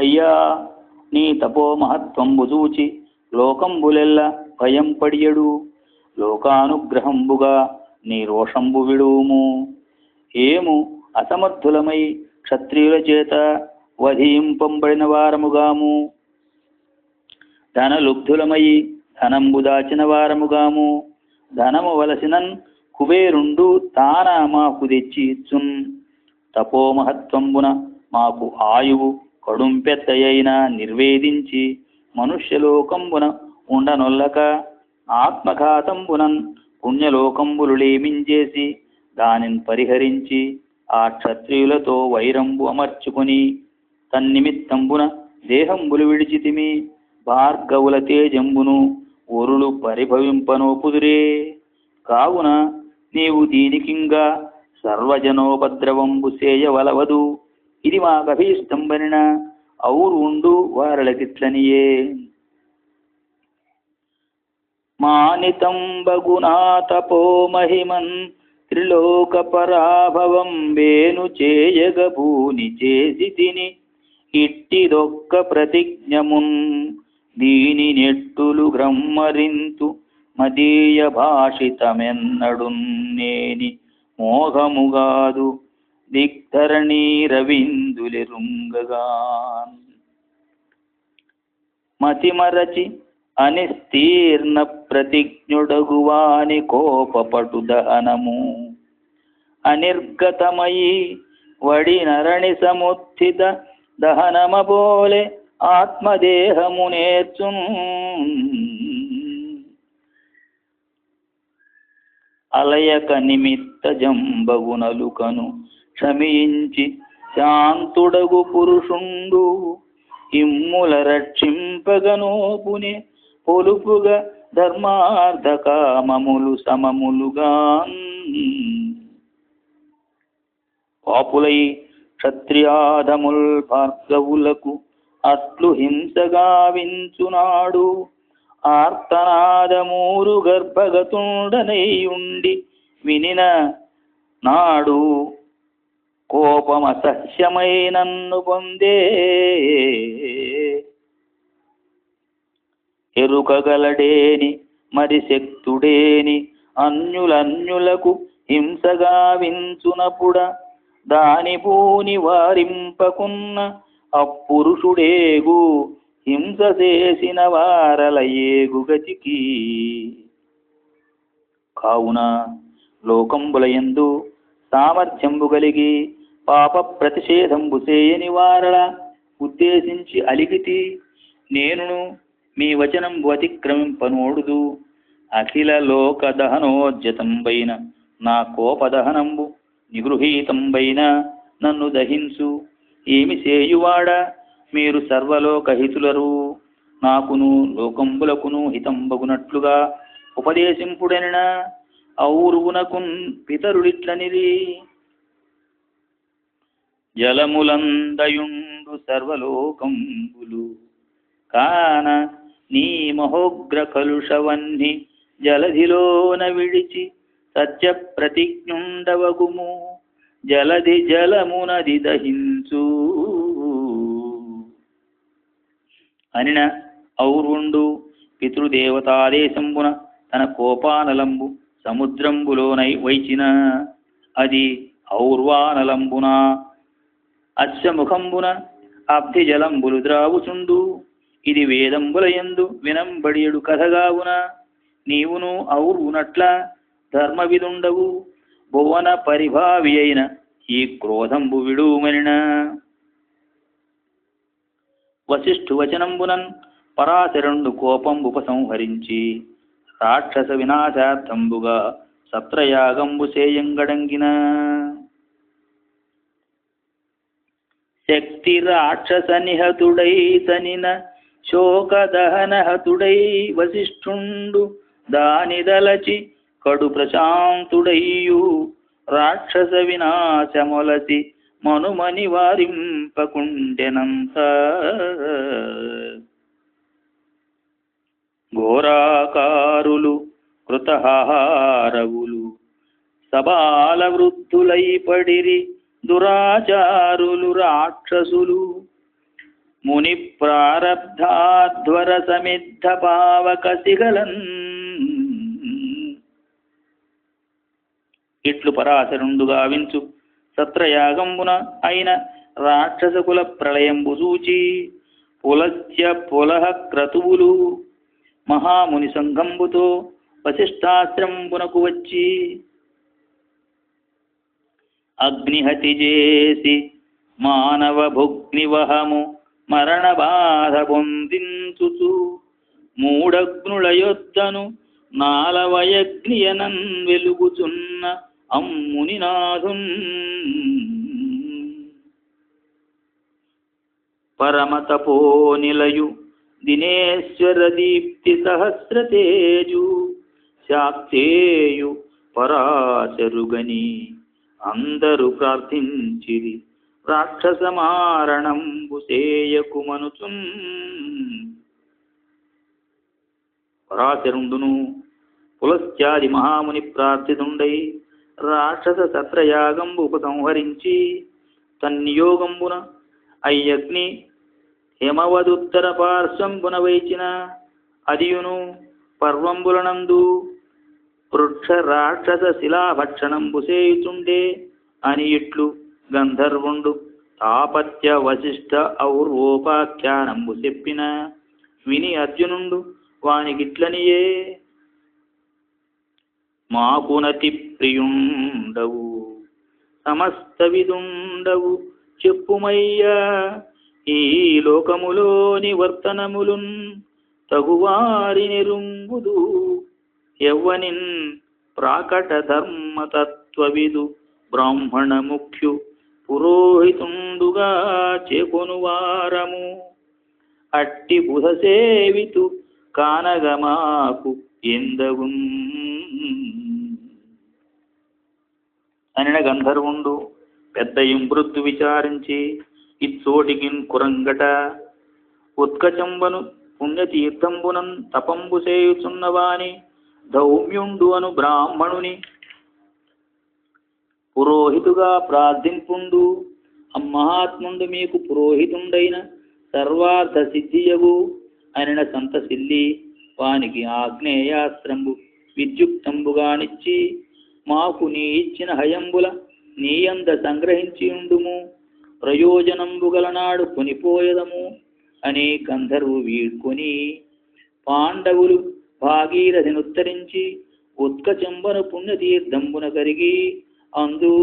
అయ్యా నీ తపో మహత్వంబు చూచి లోకంబులెల్ల భయం పడియడు. లోకానుగ్రహంబుగా నీ రోషంబు విడువుము. ఏము అసమర్థులమై క్షత్రియుల చేత వధింపబడిన వారముగాము. ధనలుబ్ధులమై ధనంబు దాచిన వారముగాము. ధనము వలసినన్ కుబేరుండు తాన మాకు తెచ్చి ఇచ్చున్. తపోమహత్వంబున మాకు ఆయువు కడుంపెద్దయైన నిర్వేదించి మనుష్యలోకంబున ఉండనొల్లక ఆత్మఘాతంబునన్ పుణ్యలోకంబులు లేమించేసి దానిని పరిహరించి ఆ క్షత్రియులతో వైరంబు అమర్చుకొని తన్నిమిత్తంబున దేహంబులు విడిచితిమి. భార్గవుల తేజంబును ఒరులు పరిభవింపనోపుదురే. కావున నీవు దీనికింగా సర్వజనోపద్రవంబు చేయవలవదు. ఇది మాకభీష్టంబనిన ఔరు ఉండు వారలకిట్లనియే. మానితంబగునా తపో మహిమన్ త్రిలోక పరాభవం వేను చేయగభూని చేసి తిని ఇట్టిదొక్క ప్రతిజ్ఞమున్. దీని నెట్టులు గ్రమ్మరింతు మదీయ భాషితమెన్నడున్నేని మోహముగాదు దిగ్ధరణీ రవిందులెరుంగగాన్. మతిమరచి అనిస్తీర్ణ ప్రతిజ్ఞుడగువాని కోపపటు దహనము అనిర్గతమయి వడి నరణి సముత్థిత దహనమబోలే ఆత్మదేహము నేర్చున్. అలయక నిమిత్త జంబగునలుకను క్షమించి శాంతుడగు పురుషుండు ఇమ్ముల రక్షింపగనోపునే పొలుపుగా ధర్మార్థ కామములు సమములుగాన్. పాపులై క్షత్రియాధముల్ భార్గవులకు అట్లు హింసగా వించునాడు. ఆర్తనాదమూరు గర్భగతుండనైయుండి వినిన నాడు కోపమసహ్యమై నన్ను పొందే. ఎరుకగలడేని మరి శక్తుడేని అన్యులన్యులకు హింసగా వించునపుడ దాని పూని వారింపకున్న అప్పురుషుడేగు హింస చేసిన వారల ఏగుగతికి. కావున లోకంబులయందు సామర్థ్యంబు కలిగి పాప ప్రతిషేధంబు చేయని వారల ఉద్దేశించి అలిగితి. నేనును మీ వచనంబు అతిక్రమింపనోడుదు. అఖిల లోక దహనోజ్జతంబైన నా కోపదహనంబు నిగృహీతంబైన నన్ను దహించు. ఏమి చేయువాడా మీరు సర్వలోకహితులరు. నాకును లోకంబులకును హితంబగునట్లుగా ఉపదేశింపుడనిన ఔరువునకున్ పితరుడిట్లనిది. జలములందయుండు సర్వలోకంబులు కాన నీ మహోగ్ర కలుషవన్ని జలధిలోన విడిచి సత్య ప్రతిజ్ఞుండవగుము. జలధి జలమునది దహించు అనిన ఔర్వుండు పితృదేవతాదేశంబున తన కోపానలంబు సముద్రంబులోనై వైచిన. అది ఔర్వానలంబున అశ్వముఖంబున అబ్ధి జలంబులు ద్రావుచుండు. ఇది వేదంబులయందు వినంబడియడు కథగావున. నీవును ఔర్వునట్ల ధర్మవిదుండవు. భువన పరిభావి అయిన ఈ క్రోధంబు విడుమనిన. వశిష్ఠు వచనంబునన్ పరాశరుండు కోపంబు ఉపసంహరించి రాక్షస వినాశార్థంబుగా సత్రయాగంబు సేయంగడంగిన. శక్తి రాక్షస నిహతుడై తనిన శోకదహనహతుడై వశిష్ఠుండు దానిదలచి కడు ప్రశాంతుడయ్యు రాక్షస వినాశమొలసి మనుమని వారింపకుండెనంత. ఘోరాకారులు కృతహారవులు సబాల వృద్ధులై పడిరి దురాచారులు రాక్షసులు. ముని ప్రారబ్ధాధ్వర సమిద్ధ పావక సిగలన్. ఇట్లు పరాశరుండు గావించు సత్రయాగంబున అయిన రాక్షసకుల ప్రళయంబు చూచి పులస్య పులహ క్రతువులు మహాముని సంఘంబుతో వశిష్ఠాశ్రమంబునకు వచ్చి అగ్నిహతి చేసి మానవ భుగ్నివహము మరణ బాధ పొందించుచు మూడగ్నుల యొద్దను నాలవయగ్నియనన్ వెలుగుచున్న అమ్మునినాథున్. పరమతపో నిలయు దినేశ్వర దీప్తి సహస్రతేజు శాక్తేయు పరాశరుగని అందరూ ప్రార్థించిరి రాక్షసమారణంబు సేయకుమనుచున్. పరాశరుండును పులస్త్యాది మహాముని ప్రార్థితుండై రాక్షస సత్రయాగంబు ఉపసంహరించి తన్నియోగంబున అయ్యగ్ని హిమవదుత్తర పార్శ్వంబున వైచిన అదియును పర్వంబులనందు వృక్ష రాక్షస శిలాభక్షణంబు సేయుచుండే అని ఇట్లు గంధర్వుండు తాపత్య వశిష్ఠ ఔర్వోపాఖ్యానంబు చెప్పిన విని అర్జునుండు వానికిట్లనియే మాకునతి ప్రియుండవు సమస్త విదుండవు చెప్పుమయ్యా ఈ లోకములోని వర్తనములున్ తగువారి నిరుంగుదు ఎవ్వనిన్ ప్రాకట ధర్మతత్వవిదు బ్రాహ్మణ ముఖ్యు పురోహితుండుగా చేకొనువారము అట్టి బుధ సేవితు కానగమాకు ఎందగున్. అనిన గంధర్వుండు పెద్ద ఇంబృద్దు విచారించి ఇచ్చోటికిన్ కురంగట ఉత్కచంబను పుణ్యతీర్థంబునం తపంబు చేయుచున్నవాని ధౌమ్యుండు అను బ్రాహ్మణుని పురోహితుగా ప్రార్థింపుండు. అమ్మహాత్ముండు మీకు పురోహితుండైన సర్వార్థ సిద్ధియగు అనిన సంతసిల్లి వానికి ఆగ్నేయాస్త్రంబు విద్యుక్తంబుగానిచ్చి మాకు నీ ఇచ్చిన హయంబుల నీయంద సంగ్రహించి ఉండుము ప్రయోజనంబు గలనాడు కొనిపోయదము అని గంధర్వు వీడ్కొని పాండవులు భాగీరథినుత్తరించి ఉత్కచంబను పుణ్యతీర్థంబున కరిగి అందు